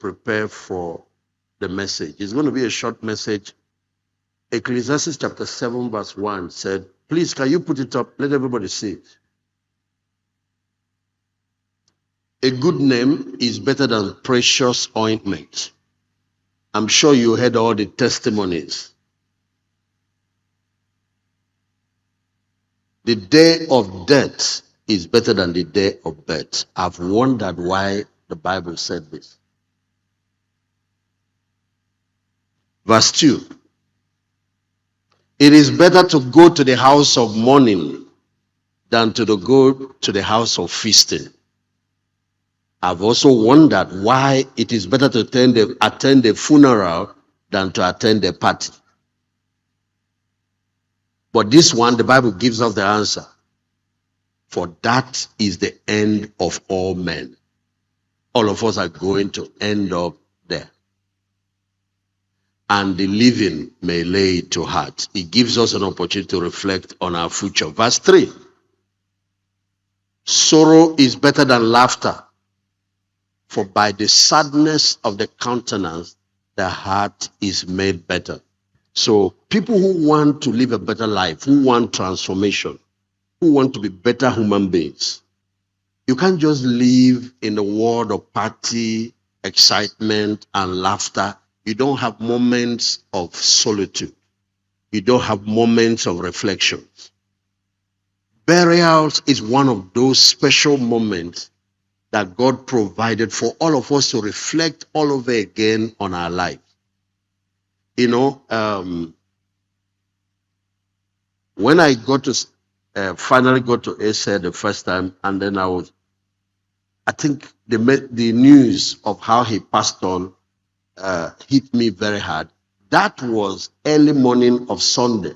prepare for the message. It's going to be a short message. Ecclesiastes chapter 7 verse 1 said, please, can you put it up? Let everybody see it. A good name is better than precious ointment. I'm sure you heard all the testimonies. The day of death is better than the day of birth. I've wondered why the Bible said this. Verse 2. It is better to go to the house of mourning than to go to the house of feasting. I've also wondered why it is better to attend a funeral than to attend a party. But this one, the Bible gives us the answer. For that is the end of all men. All of us are going to end up there. And the living may lay it to heart. It gives us an opportunity to reflect on our future. Verse 3. Sorrow is better than laughter, for by the sadness of the countenance, the heart is made better. So people who want to live a better life, who want transformation, who want to be better human beings, you can't just live in the world of party, excitement, and laughter. You don't have moments of solitude. You don't have moments of reflection. Burials is one of those special moments that God provided for all of us to reflect all over again on our life. You know, when I finally got to Asia the first time, and then I think the news of how he passed on hit me very hard. That was early morning of Sunday.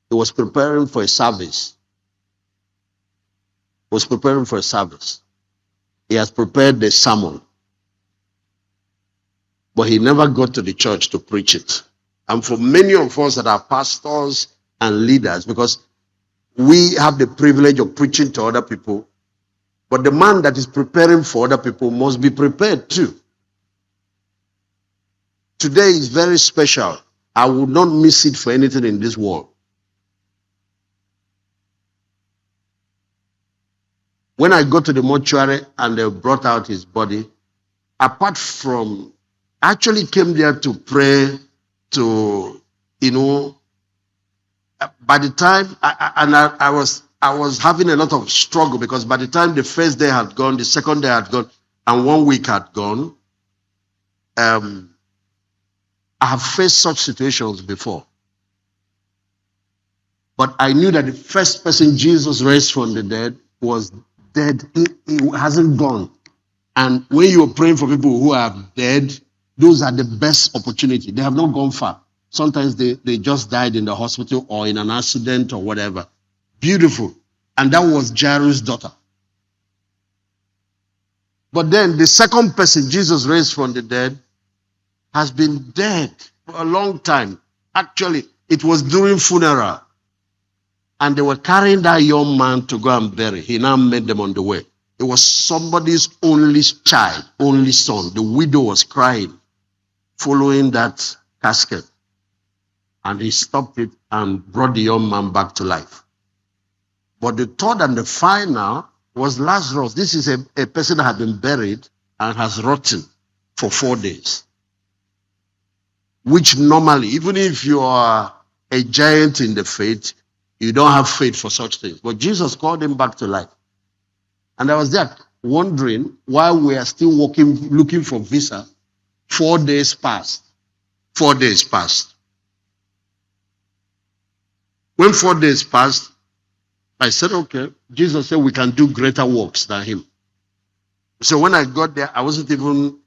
He was preparing for a service. He has prepared the sermon, but he never got to the church to preach it. And for many of us that are pastors and leaders, because we have the privilege of preaching to other people, but the man that is preparing for other people must be prepared too. Today is very special. I would not miss it for anything in this world. When I got to the mortuary and they brought out his body, apart from, I actually came there to pray, to, by the time, I was having a lot of struggle, because by the time the first day had gone, the second day had gone, and 1 week had gone, I have faced such situations before. But I knew that the first person Jesus raised from the dead was dead. He hasn't gone. And when you're praying for people who are dead, those are the best opportunity. They have not gone far. Sometimes they just died in the hospital or in an accident or whatever. Beautiful. And that was Jairus' daughter. But then the second person Jesus raised from the dead has been dead for a long time. Actually, it was during funeral. And they were carrying that young man to go and bury. He now met them on the way. It was somebody's only child, only son. The widow was crying, following that casket. And he stopped it and brought the young man back to life. But the third and the final was Lazarus. This is a person that had been buried and has rotten for 4 days. Which normally, even if you are a giant in the faith, you don't have faith for such things. But Jesus called him back to life. And I was there wondering why we are still looking for visa. 4 days passed. 4 days passed. When 4 days passed, I said, okay. Jesus said we can do greater works than him. So when I got there, I wasn't even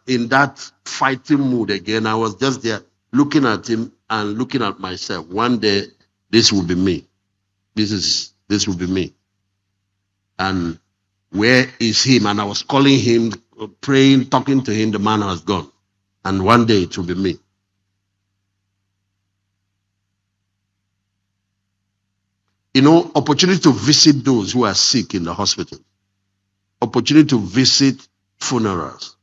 in that fighting mood again. I was just there looking at him and looking at myself. One day, this will be me. This will be me. And where is him? And I was calling him, praying, talking to him. The man has gone. And one day it will be me. Opportunity to visit those who are sick in the hospital. Opportunity to visit funerals.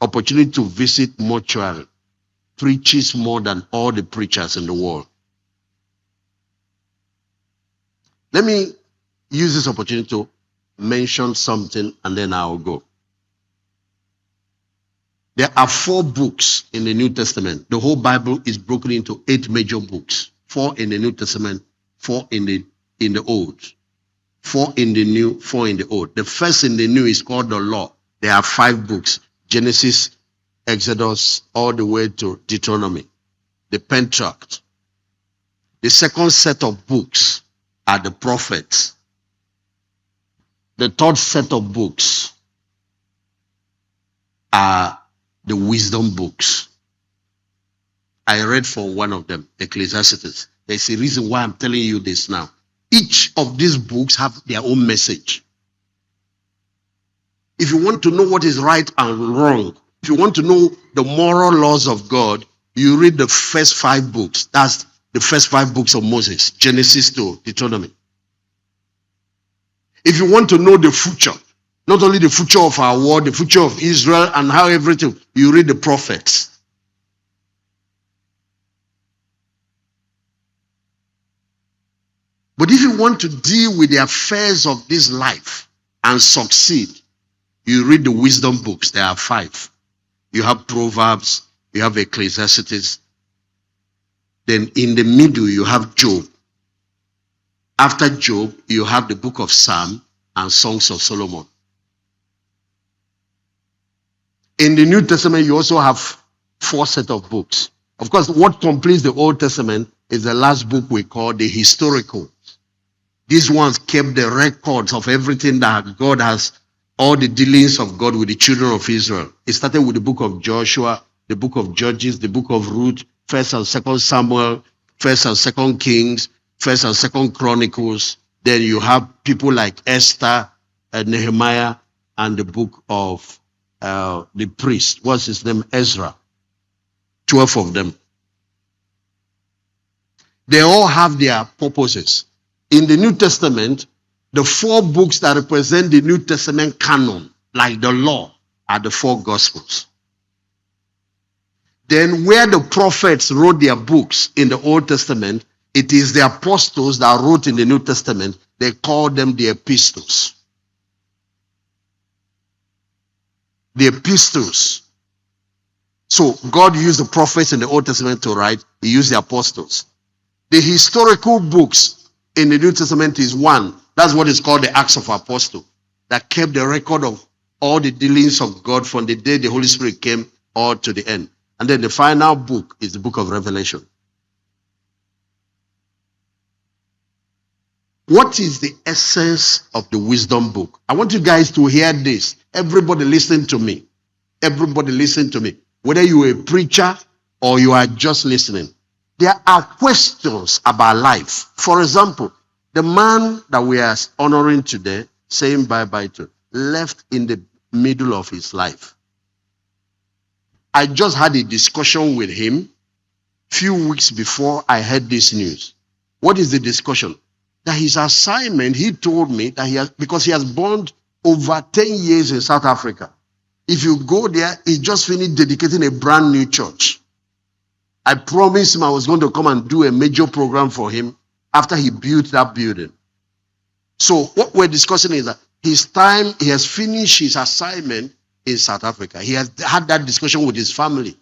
opportunity to visit mortuary, preaches more than all the preachers in the world. Let me use this opportunity to mention something and then I'll go. There are 4 books in the New Testament. The whole Bible is broken into 8 major books. 4 in the New Testament, 4 in the Old. 4 in the New, 4 in the Old. The first in the New is called the Law. There are 5 books. Genesis, Exodus, all the way to Deuteronomy. The Pentateuch. The second set of books are the prophets. The third set of books are the wisdom books. I read from one of them, Ecclesiastes. There's a reason why I'm telling you this now. Each of these books have their own message. If you want to know what is right and wrong, if you want to know the moral laws of God, you read the first 5 books. That's the first 5 books of Moses, Genesis to Deuteronomy. If you want to know the future, not only the future of our world, the future of Israel and how everything, you read the prophets. But if you want to deal with the affairs of this life and succeed, you read the wisdom books. There are 5. You have Proverbs, you have Ecclesiastes. Then in the middle, you have Job. After Job, you have the book of Psalm and Songs of Solomon. In the New Testament, you also have 4 sets of books. Of course, what completes the Old Testament is the last book we call the historical. These ones kept the records of everything that God has, all the dealings of God with the children of Israel. It started with the book of Joshua, the book of Judges, the book of Ruth, 1st and 2nd Samuel, 1st and 2nd Kings, 1st and 2nd Chronicles. Then you have people like Esther and Nehemiah and the book of the priest. What's his name? Ezra. 12 of them. They all have their purposes. In the New Testament, the 4 books that represent the New Testament canon, like the law, are the 4 Gospels. Then where the prophets wrote their books in the Old Testament, it is the apostles that wrote in the New Testament. They call them the epistles. The epistles. So God used the prophets in the Old Testament to write. He used the apostles. The historical books in the New Testament is 1. That's what is called the Acts of Apostles, that kept the record of all the dealings of God from the day the Holy Spirit came all to the end. And then the final book is the book of Revelation. What is the essence of the wisdom book? I want you guys to hear this. Everybody listen to me. Everybody listen to me. Whether you are a preacher or you are just listening. There are questions about life. For example, the man that we are honoring today, saying bye-bye to, left in the middle of his life. I just had a discussion with him few weeks before I heard this news. What is the discussion? That his assignment, he told me that he has, because he has burned over 10 years in South Africa. If you go there, he just finished dedicating a brand new church. I promised him I was going to come and do a major program for him after he built that building. So what we're discussing is that his time, he has finished his assignment in South Africa. He has had that discussion with his family.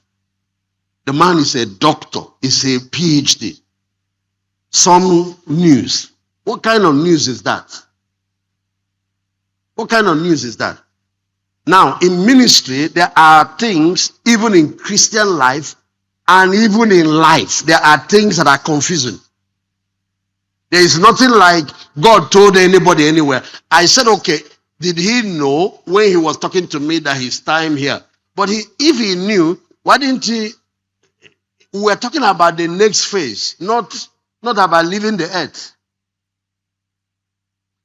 The man is a doctor, is a PhD. Some news. What kind of news is that? What kind of news is that? Now, in ministry, there are things, even in Christian life, and even in life, there are things that are confusing. There is nothing like God told anybody anywhere. I said, okay, did he know when he was talking to me that his time here? But if he knew, why didn't he? We were talking about the next phase, not about leaving the earth.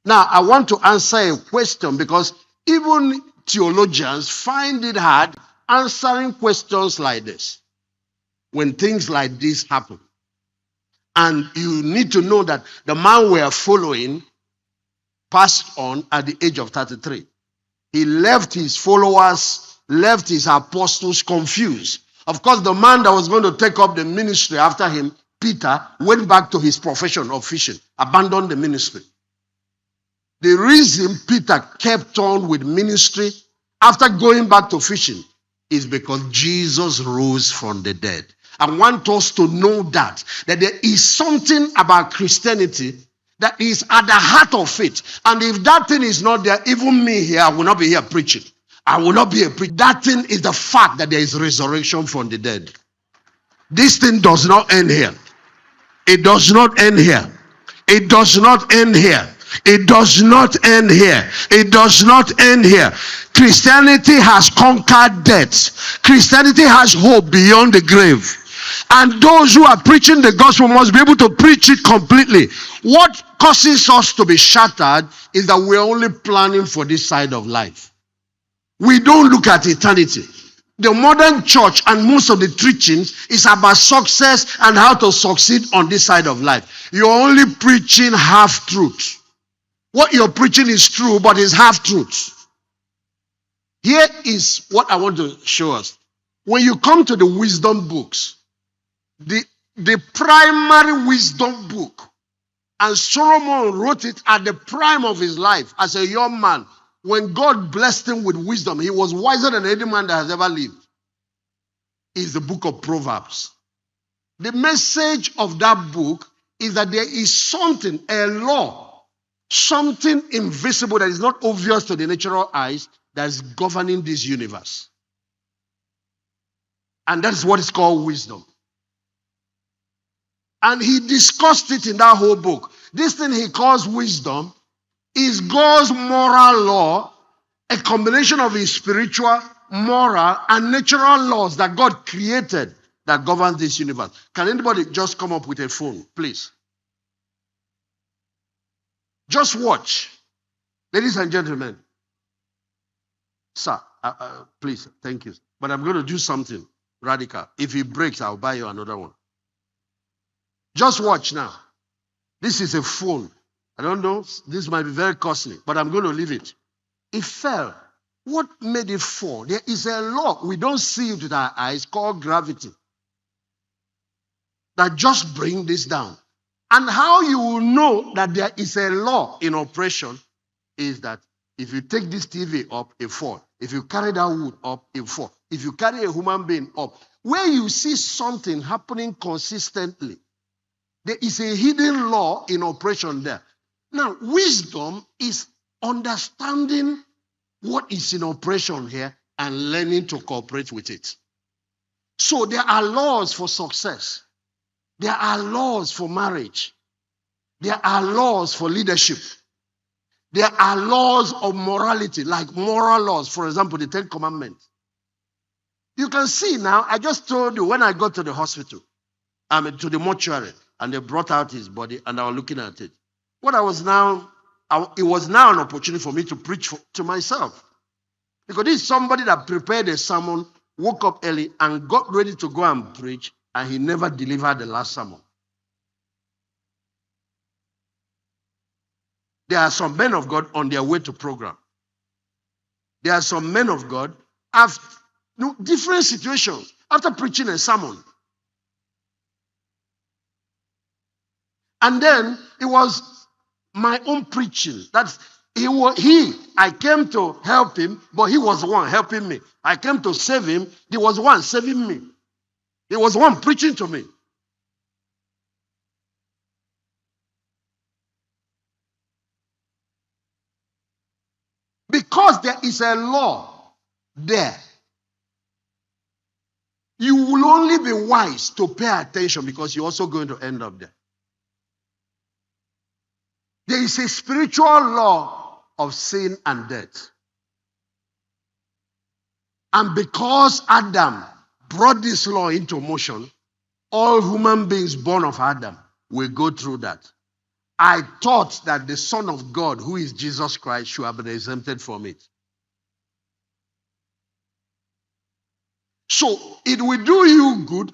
Now, I want to answer a question because even theologians find it hard answering questions like this when things like this happen. And you need to know that the man we are following passed on at the age of 33. He left his followers left his apostles confused. Of course, the man that was going to take up the ministry after him, Peter, went back to his profession of fishing, abandoned the ministry. The reason Peter kept on with ministry after going back to fishing is because Jesus rose from the dead. I want us to know that there is something about Christianity that is at the heart of it. And if that thing is not there, even me here, I will not be here preaching. I will not be a preacher. That thing is the fact that there is resurrection from the dead. This thing does not end here. It does not end here. It does not end here. It does not end here. It does not end here. Christianity has conquered death. Christianity has hope beyond the grave. And those who are preaching the gospel must be able to preach it completely. What causes us to be shattered is that we're only planning for this side of life. We don't look at eternity. The modern church and most of the teachings is about success and how to succeed on this side of life. You're only preaching half-truth. What you're preaching is true, but it's half-truth. Here is what I want to show us. When you come to the wisdom books, the primary wisdom book, and Solomon wrote it at the prime of his life as a young man. When God blessed him with wisdom, he was wiser than any man that has ever lived. Is the book of Proverbs. The message of that book is that there is something, a law, something invisible that is not obvious to the natural eyes that is governing this universe. And that's what is called wisdom. And he discussed it in that whole book. This thing he calls wisdom is God's moral law, a combination of his spiritual, moral, and natural laws that God created that govern this universe. Can anybody just come up with a phone, please? Just watch. Ladies and gentlemen. Sir, please, thank you. But I'm going to do something radical. If it breaks, I'll buy you another one. Just watch now. This is a phone. I don't know, this might be very costly, but I'm going to leave it. It fell. What made it fall? There is a law. We don't see it with our eyes called gravity. That just brings this down. And how you will know that there is a law in operation is that if you take this TV up, it falls. If you carry that wood up, it falls. If you carry a human being up, where you see something happening consistently, there is a hidden law in operation there. Now, wisdom is understanding what is in operation here and learning to cooperate with it. So there are laws for success. There are laws for marriage. There are laws for leadership. There are laws of morality, like moral laws. For example, the 10 Commandments. You can see now, I just told you when I got to the hospital, to the mortuary, and they brought out his body, and I was looking at it. It was now an opportunity for me to preach to myself. Because this is somebody that prepared a sermon, woke up early, and got ready to go and preach, and he never delivered the last sermon. There are some men of God on their way to program. There are some men of God have different situations after preaching a sermon. And then it was my own preaching. I came to help him, but he was the one helping me. I came to save him. He was the one saving me. He was the one preaching to me. Because there is a law there, you will only be wise to pay attention because you're also going to end up there. There is a spiritual law of sin and death. And because Adam brought this law into motion, all human beings born of Adam will go through that. I thought that the Son of God, who is Jesus Christ, should have been exempted from it. So it will do you good.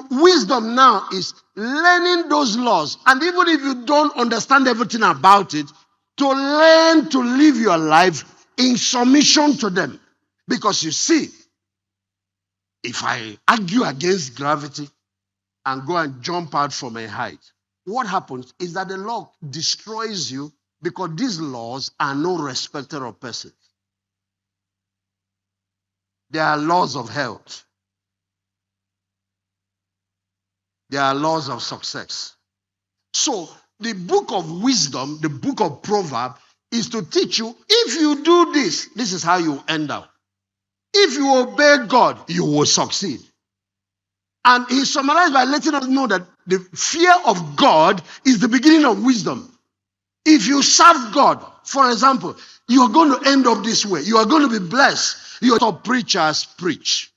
Wisdom now is learning those laws. And even if you don't understand everything about it, to learn to live your life in submission to them. Because you see, if I argue against gravity and go and jump out from a height, what happens is that the law destroys you because these laws are no respecter of persons. They are laws of health. They are laws of success. So the book of wisdom, the book of Proverbs, is to teach you, if you do this, this is how you end up. If you obey God, you will succeed. And he summarized by letting us know that the fear of God is the beginning of wisdom. If you serve God, for example, you are going to end up this way. You are going to be blessed. Your top preachers preach.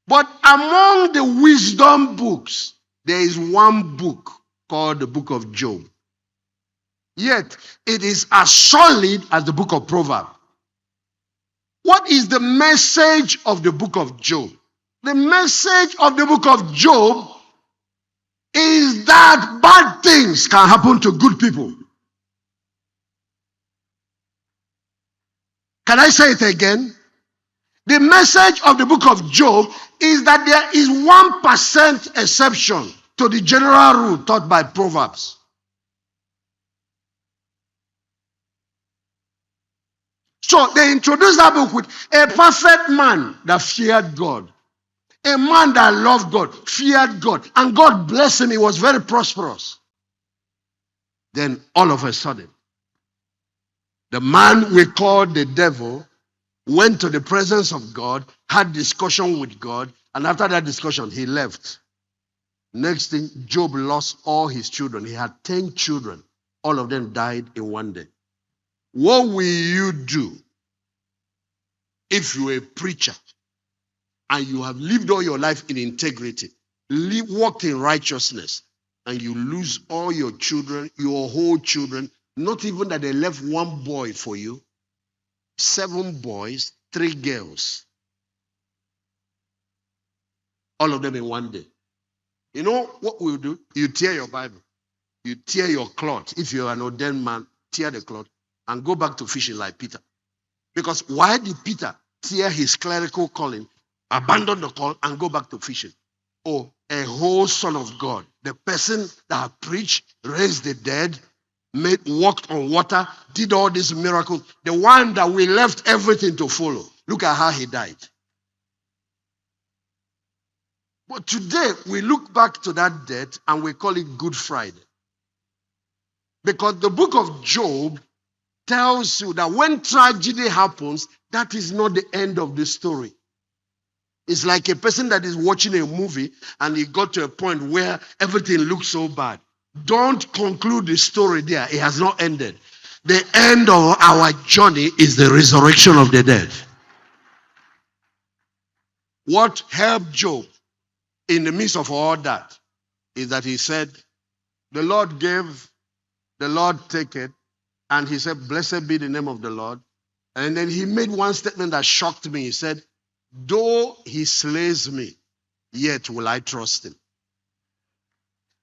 But among the wisdom books, there is one book called the book of Job. Yet, it is as solid as the book of Proverbs. What is the message of the book of Job? The message of the book of Job is that bad things can happen to good people. Can I say it again? The message of the book of Job is that there is 1% exception to the general rule taught by Proverbs. So they introduced that book with a perfect man that feared God. A man that loved God, feared God, and God blessed him. He was very prosperous. Then all of a sudden, the man we call the devil went to the presence of God, had discussion with God, and after that discussion, he left. Next thing, Job lost all his children. He had 10 children. All of them died in one day. What will you do if you're a preacher and you have lived all your life in integrity, walked in righteousness, and you lose all your children, your whole children, not even that they left one boy for you, 7 boys, 3 girls, all of them in one day? You know what we'll do? You tear your Bible, you tear your cloth. If you're an ordained man, tear the cloth and go back to fishing like Peter. Because why did Peter tear his clerical calling, abandon the call, and go back to fishing? Oh, a whole son of God, the person that preached, raised the dead, walked on water, did all these miracles, the one that we left everything to follow. Look at how he died. But today, we look back to that death and we call it Good Friday. Because the book of Job tells you that when tragedy happens, that is not the end of the story. It's like a person that is watching a movie and he got to a point where everything looks so bad. Don't conclude the story there. It has not ended. The end of our journey is the resurrection of the dead. What helped Job in the midst of all that is that he said, the Lord gave, the Lord taketh, and he said, blessed be the name of the Lord. And then he made one statement that shocked me. He said, though he slays me, yet will I trust him.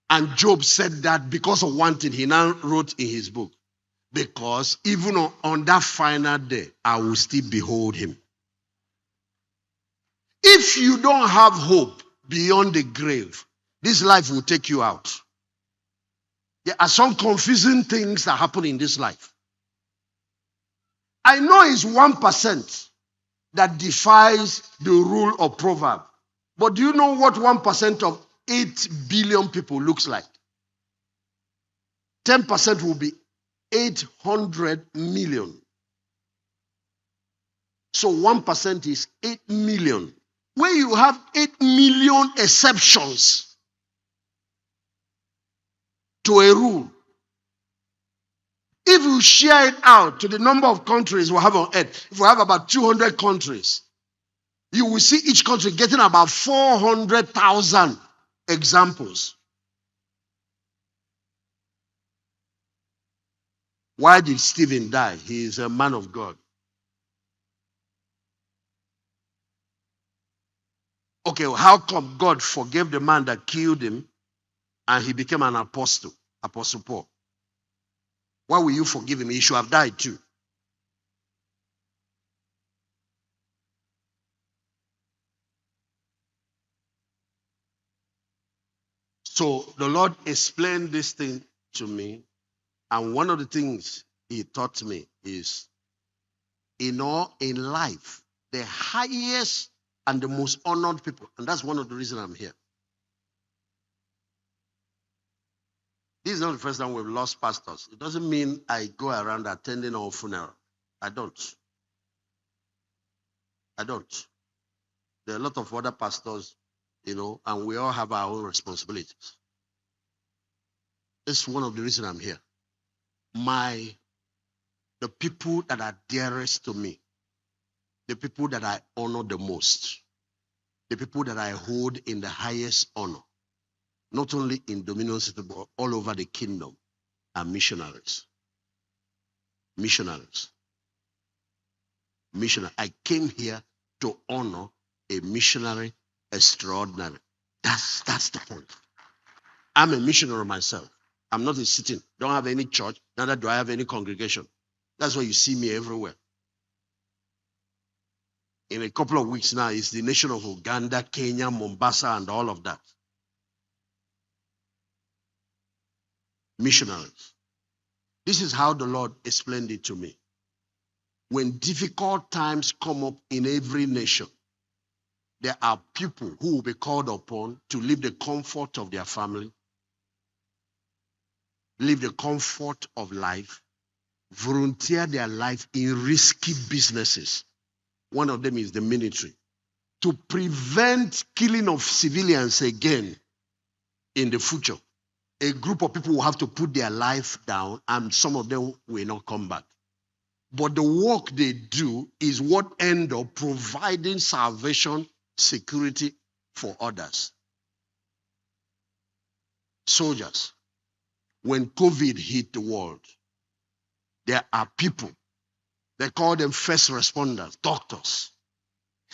And Job said that because of one thing. He now wrote in his book, because even on that final day, I will still behold him. If you don't have hope beyond the grave, this life will take you out. There are some confusing things that happen in this life. I know it's 1% that defies the rule of proverb. But do you know what 1% of 8 billion people looks like? 10% will be 800 million. So 1% is 8 million. Where you have 8 million exceptions to a rule. If you share it out to the number of countries we have on earth, if we have about 200 countries, you will see each country getting about 400,000 examples. Why did Stephen die? He is a man of God. Okay, well, how come God forgave the man that killed him and he became an apostle, Apostle Paul? Why will you forgive him? He should have died too. So the Lord explained this thing to me. And one of the things he taught me is, in life, the highest and the most honored people, and that's one of the reasons I'm here. This is not the first time we've lost pastors. It doesn't mean I go around attending all funerals. I don't. There are a lot of other pastors, and we all have our own responsibilities. It's one of the reasons I'm here. The people that are dearest to me, the people that I honor the most, the people that I hold in the highest honor, not only in Dominion City, but all over the kingdom, are missionaries. Missionaries. I came here to honor a missionary extraordinary. That's the point. I'm a missionary myself. I'm not a sitting. Don't have any church. Neither do I have any congregation. That's why you see me everywhere. In a couple of weeks now, it's the nation of Uganda, Kenya, Mombasa, and all of that. Missionaries. This is how the Lord explained it to me. When difficult times come up in every nation, there are people who will be called upon to leave the comfort of their family, live the comfort of life, volunteer their life in risky businesses. One of them is the military, to prevent killing of civilians again in the future. A group of people will have to put their life down, and some of them will not come back. But the work they do is what ends up providing salvation, security for others. Soldiers, when COVID hit the world, there are people, they call them first responders, doctors,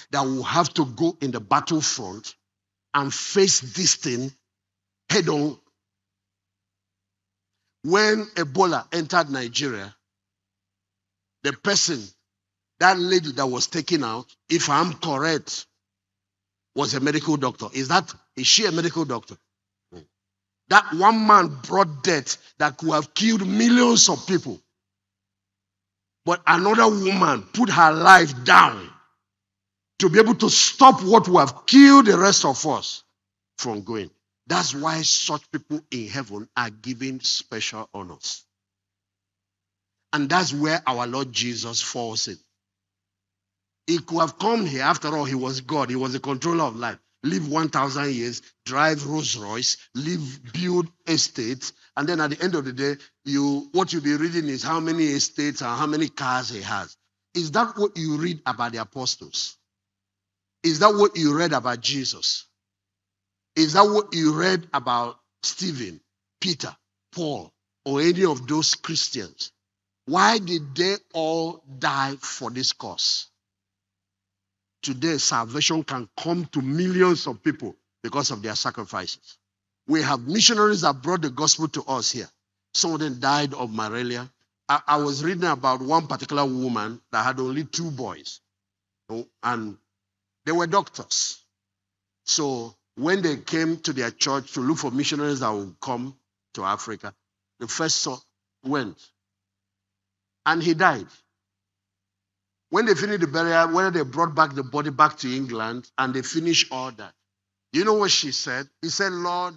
that will have to go in the battlefront and face this thing head on. When Ebola entered Nigeria, the person, that lady that was taken out, if I'm correct, was a medical doctor. Is she a medical doctor? That one man brought death that could have killed millions of people. But another woman put her life down to be able to stop what would have killed the rest of us from going. That's why such people in heaven are given special honors. And that's where our Lord Jesus falls in. He could have come here. After all, he was God. He was the controller of life. Live 1,000 years, drive Rolls Royce, build estates, and then at the end of the day, what you'll be reading is how many estates and how many cars he has. Is that what you read about the apostles? Is that what you read about Jesus? Is that what you read about Stephen, Peter, Paul, or any of those Christians? Why did they all die for this cause? Today, salvation can come to millions of people because of their sacrifices. We have missionaries that brought the gospel to us here. Some of them died of malaria. I was reading about one particular woman that had only 2 boys, and they were doctors. So when they came to their church to look for missionaries that would come to Africa, the first son went, and he died. When they finished the burial, whether they brought back the body back to England and they finished all that, you know what she said? He said, Lord,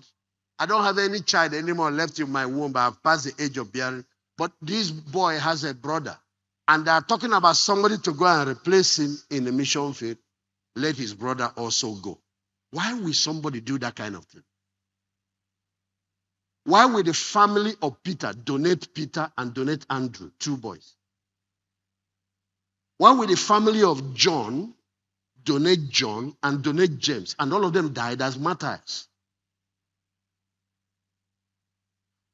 I don't have any child anymore left in my womb. I've passed the age of bearing. But this boy has a brother. And they are talking about somebody to go and replace him in the mission field. Let his brother also go. Why will somebody do that kind of thing? Why will the family of Peter donate Peter and donate Andrew, 2 boys? Why will the family of John donate John and donate James, and all of them died as martyrs?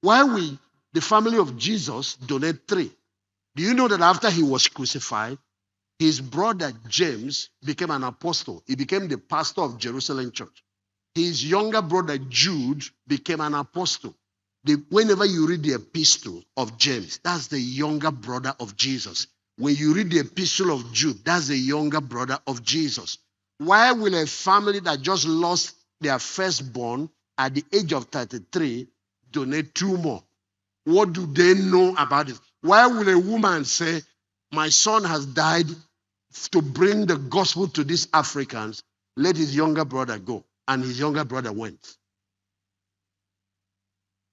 Why will the family of Jesus donate 3? Do you know that after he was crucified, his brother James became an apostle? He became the pastor of Jerusalem church. His younger brother Jude became an apostle. Whenever you read the epistle of James, that's the younger brother of Jesus. When you read the epistle of Jude, that's the younger brother of Jesus. Why will a family that just lost their firstborn at the age of 33, donate 2 more. What do they know about it? Why will a woman say, my son has died to bring the gospel to these Africans, let his younger brother go? And his younger brother went.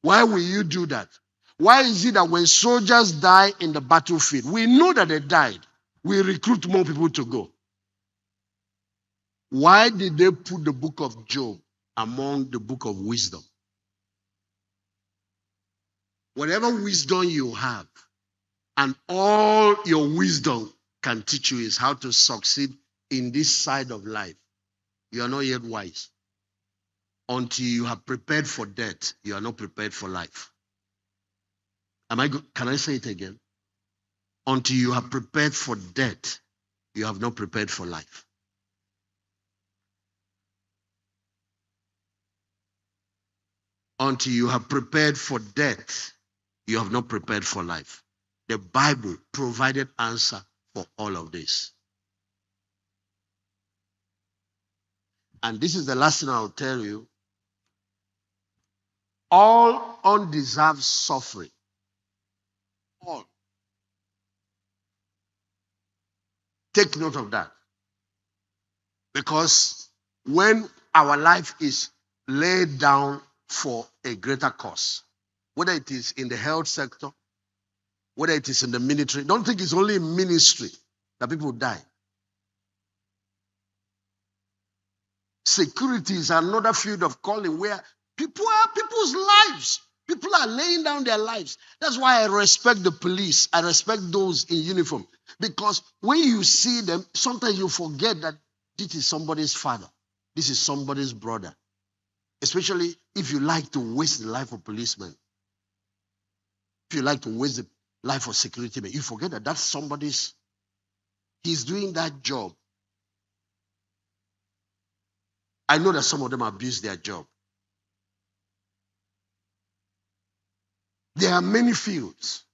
Why will you do that? Why is it that when soldiers die in the battlefield, we know that they died, we recruit more people to go? Why did they put the book of Job among the book of wisdom? Whatever wisdom you have, and all your wisdom can teach you is how to succeed in this side of life. You are not yet wise. Until you have prepared for death, you are not prepared for life. Can I say it again? Until you have prepared for death, you have not prepared for life. Until you have prepared for death, you have not prepared for life. The Bible provided answer for all of this. And this is the last thing I'll tell you. All undeserved suffering, all. Take note of that. Because when our life is laid down for a greater cause, whether it is in the health sector, whether it is in the military, don't think it's only in ministry that people die. Security is another field of calling where people's lives. People are laying down their lives. That's why I respect the police. I respect those in uniform. Because when you see them, sometimes you forget that this is somebody's father. This is somebody's brother. Especially if you like to waste the life of policemen. If you like to waste the life of security men, you forget that that's somebody's. He's doing that job. I know that some of them abuse their job. There are many fields.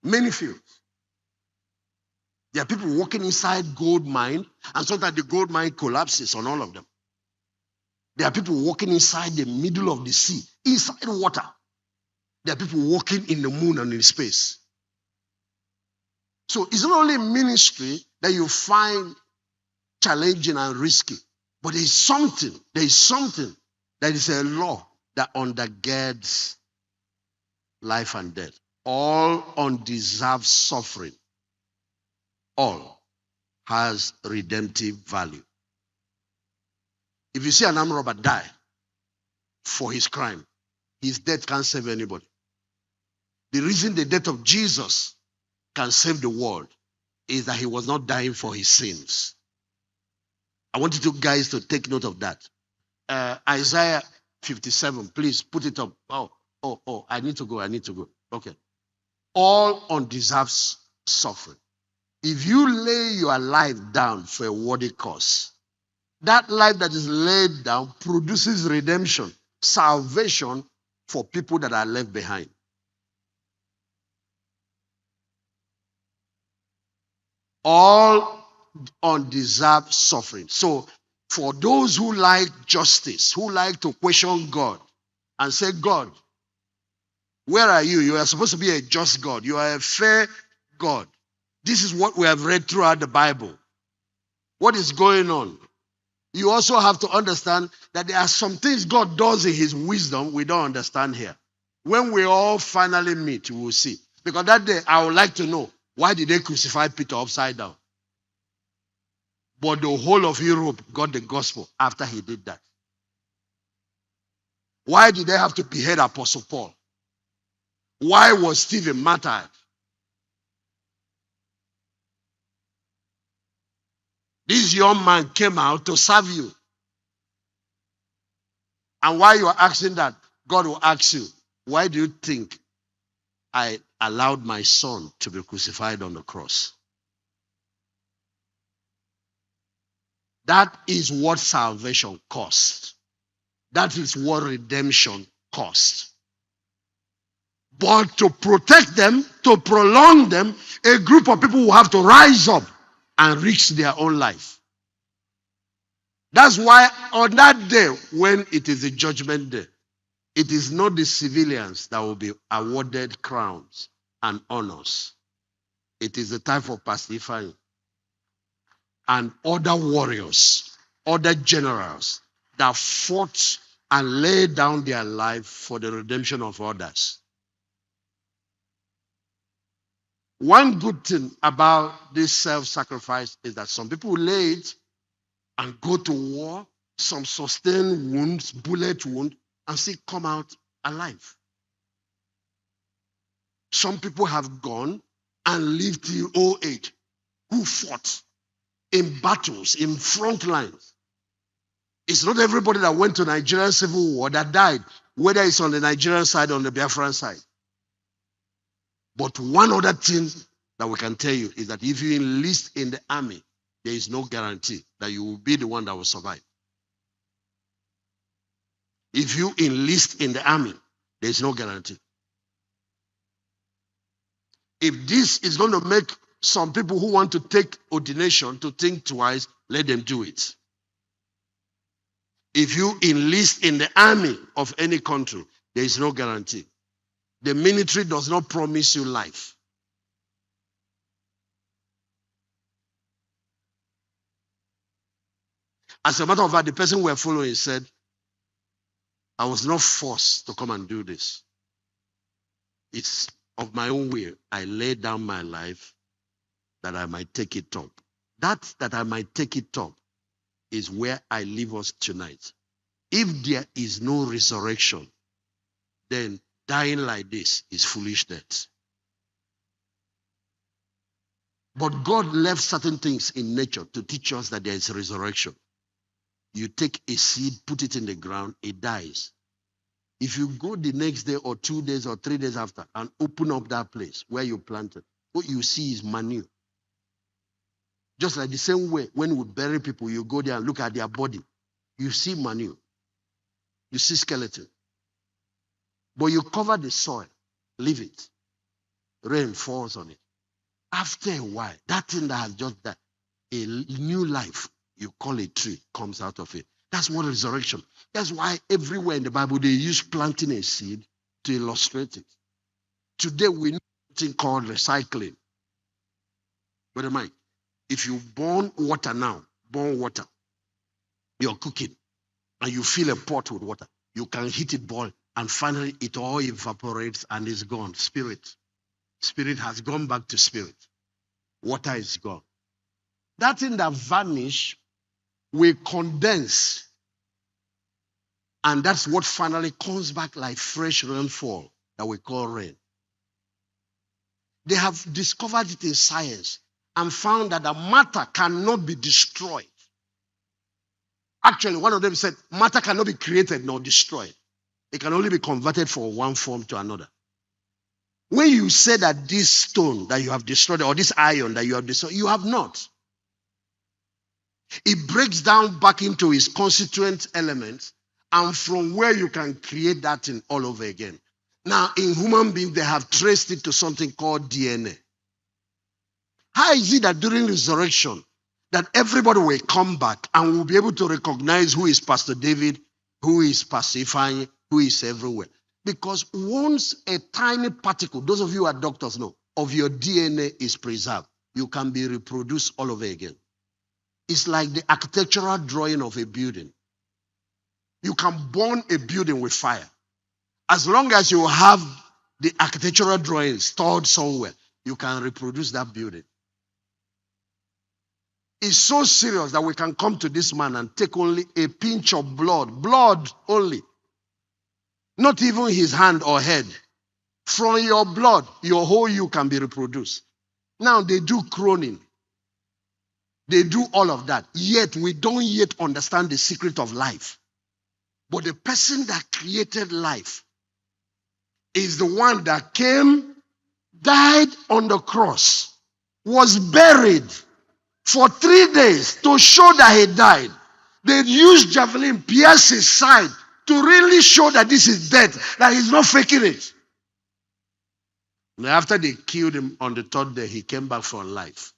Many fields. There are people working inside gold mine, and sometimes the gold mine collapses on all of them. There are people walking inside the middle of the sea, inside water. There are people walking in the moon and in space. So it's not only ministry that you find challenging and risky, but there is something that is a law that undergirds life and death. All undeserved suffering, all has redemptive value. If you see an armed robber die for his crime, his death can't save anybody. The reason the death of Jesus can save the world is that he was not dying for his sins. I want you guys to take note of that. Isaiah 57, please put it up. Oh, I need to go. Okay. All undeserved suffering. If you lay your life down for a worthy cause, that life that is laid down produces redemption, salvation for people that are left behind. All undeserved suffering. So, for those who like justice, who like to question God and say, God, where are you? You are supposed to be a just God. You are a fair God. This is what we have read throughout the Bible. What is going on? You also have to understand that there are some things God does in his wisdom we don't understand here. When we all finally meet, we will see. Because that day, I would like to know, why did they crucify Peter upside down? But the whole of Europe got the gospel after he did that. Why did they have to behead Apostle Paul? Why was Stephen martyred? This young man came out to serve you. And while you are asking that, God will ask you, why do you think I allowed my son to be crucified on the cross? That is what salvation costs. That is what redemption costs. But to protect them, to prolong them, a group of people will have to rise up and risk their own life. That's why on that day, when it is the judgment day, it is not the civilians that will be awarded crowns and honors. It is the time for pacifying and other warriors, other generals that fought and laid down their life for the redemption of others. One good thing about this self-sacrifice is that some people lay it and go to war, some sustain wounds, bullet wound, and still come out alive. Some people have gone and lived till old age, who fought in battles, in front lines. It's not everybody that went to Nigerian Civil War that died, whether it's on the Nigerian side or on the Biafran side. But one other thing that we can tell you is that if you enlist in the army, there is no guarantee that you will be the one that will survive. If you enlist in the army, there is no guarantee. If this is going to make some people who want to take ordination to think twice, let them do it. If you enlist in the army of any country, there is no guarantee. The military does not promise you life. As a matter of fact, the person we are following said, I was not forced to come and do this. It's of my own will. I laid down my life that I might take it up. That I might take it up is where I leave us tonight. If there is no resurrection, then dying like this is foolish death. But God left certain things in nature to teach us that there is resurrection. You take a seed, put it in the ground, it dies. If you go the next day or 2 days or 3 days after and open up that place where you planted, what you see is manure. Just like the same way when we bury people, you go there and look at their body. You see manure. You see skeleton. But you cover the soil, leave it. Rain falls on it. After a while, that thing that has just died, a new life, you call a tree, comes out of it. That's what resurrection. That's why everywhere in the Bible they use planting a seed to illustrate it. Today we know something called recycling. Brother Mike, if you burn water now, burn water, you're cooking, and you fill a pot with water, you can heat it, boil, and finally it all evaporates and is gone. Spirit has gone back to spirit. Water is gone. That thing that vanished will condense, and that's what finally comes back like fresh rainfall that we call rain. They have discovered it in science and found that the matter cannot be destroyed. Actually, one of them said matter cannot be created nor destroyed. It can only be converted from one form to another. When you say that this stone that you have destroyed or this iron that you have destroyed, you have not. It breaks down back into its constituent elements, and from where you can create that thing all over again. Now, in human beings, they have traced it to something called DNA. How is it that during resurrection, that everybody will come back and will be able to recognize who is Pastor David, who is Pastor Ifeanyi, who is everywhere? Because once a tiny particle, those of you who are doctors know, of your DNA is preserved, you can be reproduced all over again. It's like the architectural drawing of a building. You can burn a building with fire. As long as you have the architectural drawing stored somewhere, you can reproduce that building. It's so serious that we can come to this man and take only a pinch of blood only. Not even his hand or head. From your blood, your whole you can be reproduced. Now they do cloning. They do all of that. Yet we don't yet understand the secret of life. But the person that created life is the one that came, died on the cross, was buried for 3 days to show that he died. They used javelin, pierced his side to really show that this is death, that he's not faking it. And after they killed him on the third day, he came back for life.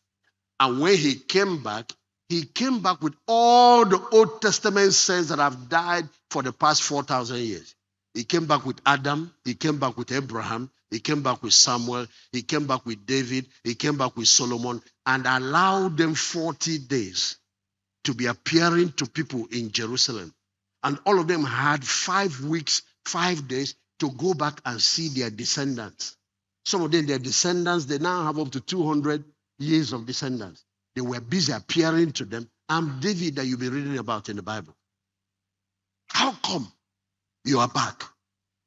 And when he came back, He came back with all the Old Testament saints that have died for the past 4,000 years. He came back with Adam. He came back with Abraham. He came back with Samuel. He came back with David. He came back with Solomon and allowed them 40 days to be appearing to people in Jerusalem. And all of them had 5 weeks, 5 days to go back and see their descendants. Some of them, their descendants, they now have up to 200 years of descendants. They were busy appearing to them. I'm David that you've been reading about in the Bible. How come you are back?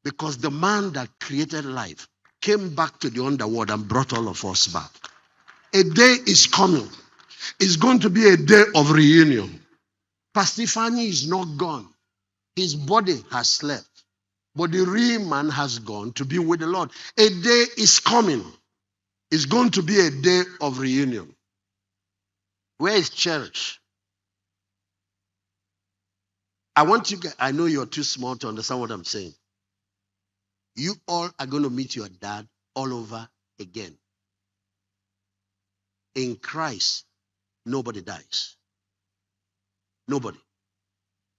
Because the man that created life came back to the underworld and brought all of us back. A day is coming. It's going to be a day of reunion. Pastor Fanny is not gone. His body has slept. But the real man has gone to be with the Lord. A day is coming. It's going to be a day of reunion. Where is church? I want you guys, I know you're too small to understand what I'm saying. You all are going to meet your dad all over again. In Christ, nobody dies. Nobody.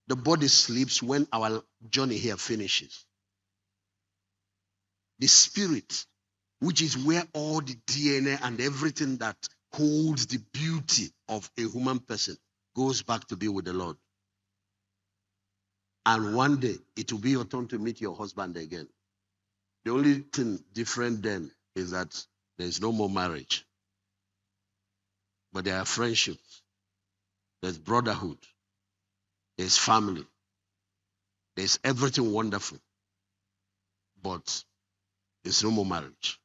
The body sleeps when our journey here finishes. The spirit, which is where all the DNA and everything that holds the beauty of a human person, goes back to be with the Lord. And one day, it will be your turn to meet your husband again. The only thing different then is that there is no more marriage. But there are friendships. There's brotherhood. There's family. There's everything wonderful. But there's no more marriage.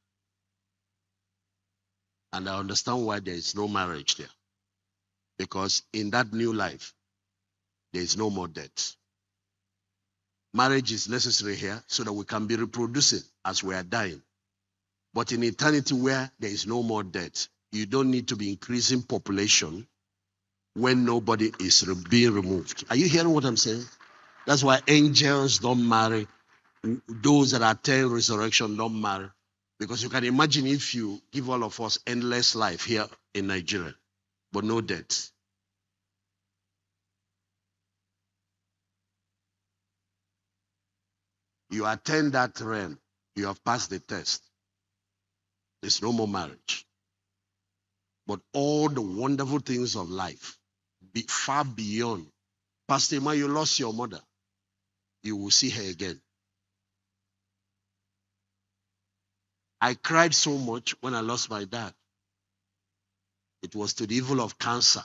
And I understand why there is no marriage there. Because in that new life, there is no more death. Marriage is necessary here so that we can be reproducing as we are dying. But in eternity where there is no more death, you don't need to be increasing population when nobody is being removed. Are you hearing what I'm saying? That's why angels don't marry. Those that attain resurrection don't marry. Because you can imagine if you give all of us endless life here in Nigeria, but no death. You attain that realm, you have passed the test. There's no more marriage. But all the wonderful things of life, far beyond. Pastor Emma, you lost your mother. You will see her again. I cried so much when I lost my dad. It was to the evil of cancer.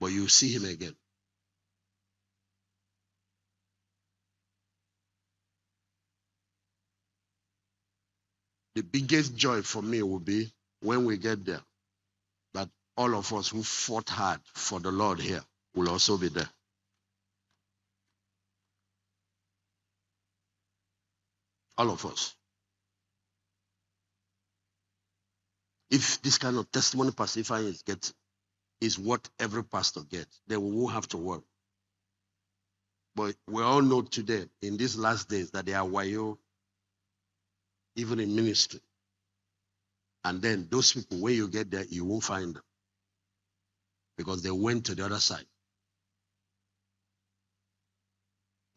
But you will see him again. The biggest joy for me will be when we get there, that all of us who fought hard for the Lord here will also be there. All of us. If this kind of testimony Pastor Ifeanyi gets is what every pastor gets, then we won't have to worry. But we all know today, in these last days, that they are wayo, even in ministry. And then those people, when you get there, you won't find them. Because they went to the other side.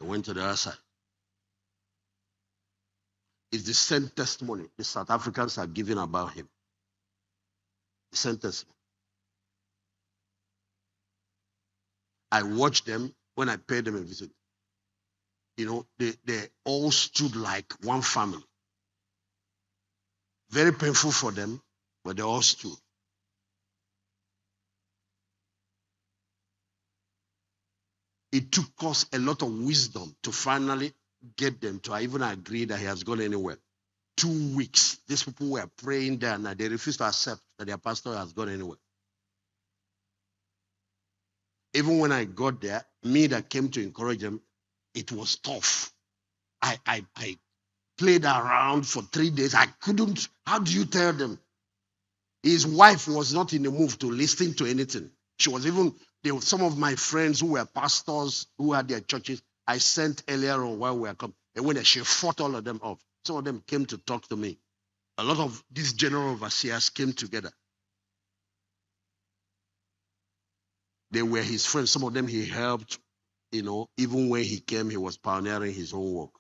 They went to the other side. It's the same testimony the South Africans are giving about him. The same testimony. I watched them when I paid them a visit. You know, they all stood like one family. Very painful for them, but they all stood. It took us a lot of wisdom to finally get them to even agree that he has gone anywhere. 2 weeks. These people were praying there and they refused to accept that their pastor has gone anywhere. Even when I got there, me that came to encourage them, it was tough. I played around for 3 days. I couldn't. How do you tell them? His wife was not in the mood to listen to anything. She was even, there were some of my friends who were pastors who had their churches. I sent earlier on while we were coming. And when she fought all of them off, some of them came to talk to me. A lot of these general overseers came together. They were his friends. Some of them he helped, even when he came, he was pioneering his own work.